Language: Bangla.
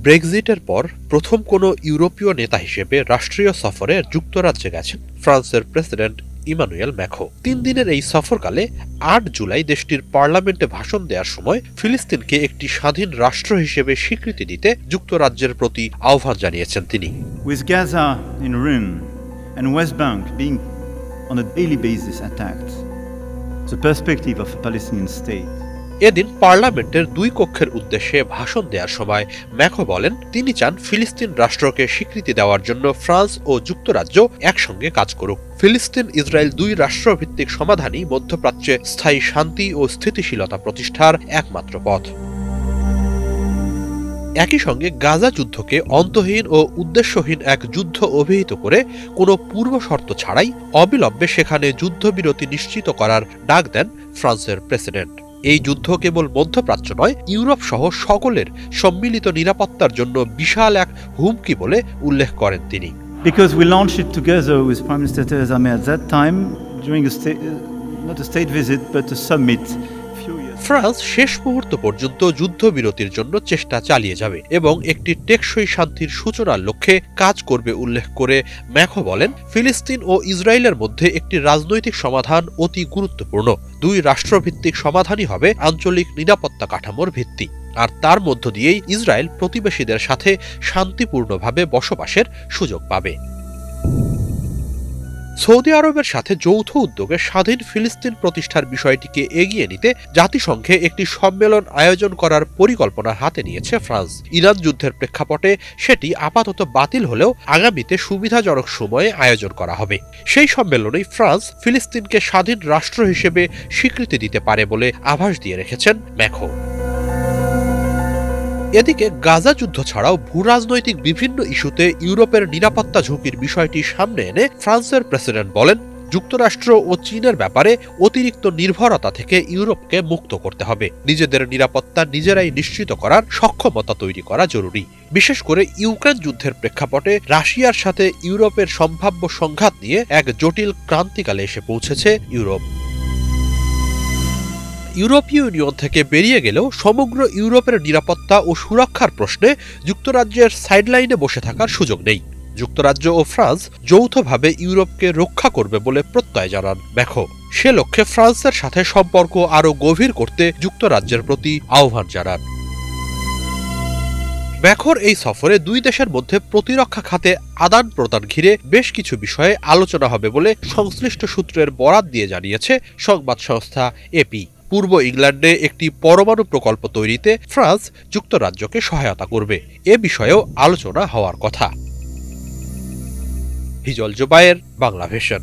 ব্রেক্সিটের পর প্রথম কোনো ইউরোপীয় নেতা হিসেবে রাষ্ট্রীয় সফরে যুক্তরাজ্যে গেছেন ফ্রান্সের প্রেসিডেন্ট ইমানুয়েল ম্যাখো। ৩ দিনের এই সফরকালে ৮ জুলাই দেশটির পার্লামেন্টে ভাষণ দেওয়ার সময় ফিলিস্তিনকে একটি স্বাধীন রাষ্ট্র হিসেবে স্বীকৃতি দিতে যুক্তরাজ্যের প্রতি আহ্বান জানিয়েছেন তিনি। With Gaza in ruin and West Bank being on a daily basis attacked, the perspective of a Palestinian state. এদিন পার্লামেন্টের ২ কক্ষের উদ্দেশ্যে ভাষণ দেওয়ার সময় ম্যাখো বলেন তিনি চান ফিলিস্তিন রাষ্ট্রকে স্বীকৃতি দেওয়ার জন্য ফ্রান্স ও যুক্তরাজ্য একসঙ্গে কাজ করুক। ফিলিস্তিন ইসরায়েল ২ রাষ্ট্রভিত্তিক সমাধানই মধ্যপ্রাচ্যে স্থায়ী শান্তি ও স্থিতিশীলতা প্রতিষ্ঠার একমাত্র পথ। একই সঙ্গে গাজা যুদ্ধকে অন্তহীন ও উদ্দেশ্যহীন এক যুদ্ধ অভিহিত করে কোনো পূর্ব শর্ত ছাড়াই অবিলম্বে সেখানে যুদ্ধবিরতি নিশ্চিত করার ডাক দেন ফ্রান্সের প্রেসিডেন্ট। এই যুদ্ধ কেবল মধ্যপ্রাচ্য নয়, ইউরোপ সহ সকলের সম্মিলিত নিরাপত্তার জন্য বিশাল এক হুমকি বলে উল্লেখ করেন তিনি। Because we launched it together with Prime Minister Theresa May at that time during not a state visit but a summit. France শেষ মুহূর্ত পর্যন্ত যুদ্ধবিরতির জন্য চেষ্টা চালিয়ে যাবে এবং একটি টেকসই শান্তির সূচনার লক্ষ্যে কাজ করবে উল্লেখ করে ম্যাখো বলেন ফিলিস্তিন ও ইসরায়েলের মধ্যে একটি রাজনৈতিক সমাধান অতি গুরুত্বপূর্ণ। ২ রাষ্ট্রভিত্তিক সমাধানই হবে আঞ্চলিক নিরাপত্তা কাঠামোর ভিত্তি, আর তার মধ্য দিয়েই ইসরায়েল প্রতিবেশীদের সাথে শান্তিপূর্ণভাবে বসবাসের সুযোগ পাবে। সৌদি আরবের সাথে যৌথ উদ্যোগে স্বাধীন ফিলিস্তিন প্রতিষ্ঠার বিষয়টিকে এগিয়ে নিতে জাতিসংঘে একটি সম্মেলন আয়োজন করার পরিকল্পনা হাতে নিয়েছে ফ্রান্স। ইরান যুদ্ধের প্রেক্ষাপটে সেটি আপাতত বাতিল হলেও আগামীতে সুবিধাজনক সময়ে আয়োজন করা হবে। সেই সম্মেলনেই ফ্রান্স ফিলিস্তিনকে স্বাধীন রাষ্ট্র হিসেবে স্বীকৃতি দিতে পারে বলে আভাস দিয়ে রেখেছেন ম্যাখো। এদিকে গাজা যুদ্ধ ছাড়াও ভূরাজনৈতিক বিভিন্ন ইস্যুতে ইউরোপের নিরাপত্তা ঝুঁকির বিষয়টি সামনে এনে ফ্রান্সের প্রেসিডেন্ট বলেন যুক্তরাষ্ট্র ও চীনের ব্যাপারে অতিরিক্ত নির্ভরতা থেকে ইউরোপকে মুক্ত করতে হবে। নিজেদের নিরাপত্তা নিজেরাই নিশ্চিত করার সক্ষমতা তৈরি করা জরুরি। বিশেষ করে ইউক্রেন যুদ্ধের প্রেক্ষাপটে রাশিয়ার সাথে ইউরোপের সম্ভাব্য সংঘাত নিয়ে এক জটিল ক্রান্তিকালে এসে পৌঁছেছে ইউরোপ। ইউরোপীয় ইউনিয়ন থেকে বেরিয়ে গেলেও সমগ্র ইউরোপের নিরাপত্তা ও সুরক্ষার প্রশ্নে যুক্তরাজ্যের সাইডলাইনে বসে থাকার সুযোগ নেই। যুক্তরাজ্য ও ফ্রান্স যৌথভাবে ইউরোপকে রক্ষা করবে বলে প্রত্যয় জানান ম্যাখো। সে লক্ষ্যে ফ্রান্সের সাথে সম্পর্ক আরও গভীর করতে যুক্তরাজ্যের প্রতি আহ্বান জানান। ম্যাখোর এই সফরে ২ দেশের মধ্যে প্রতিরক্ষা খাতে আদান প্রদান ঘিরে বেশ কিছু বিষয়ে আলোচনা হবে বলে সংশ্লিষ্ট সূত্রের বরাত দিয়ে জানিয়েছে সংবাদ সংস্থা এপি। পূর্ব ইংল্যান্ডে একটি পরমাণু প্রকল্প তৈরিতে ফ্রান্স যুক্তরাজ্যকে সহায়তা করবে, এ বিষয়েও আলোচনা হওয়ার কথা। হিজল জোবায়ের, বাংলা ভিশন।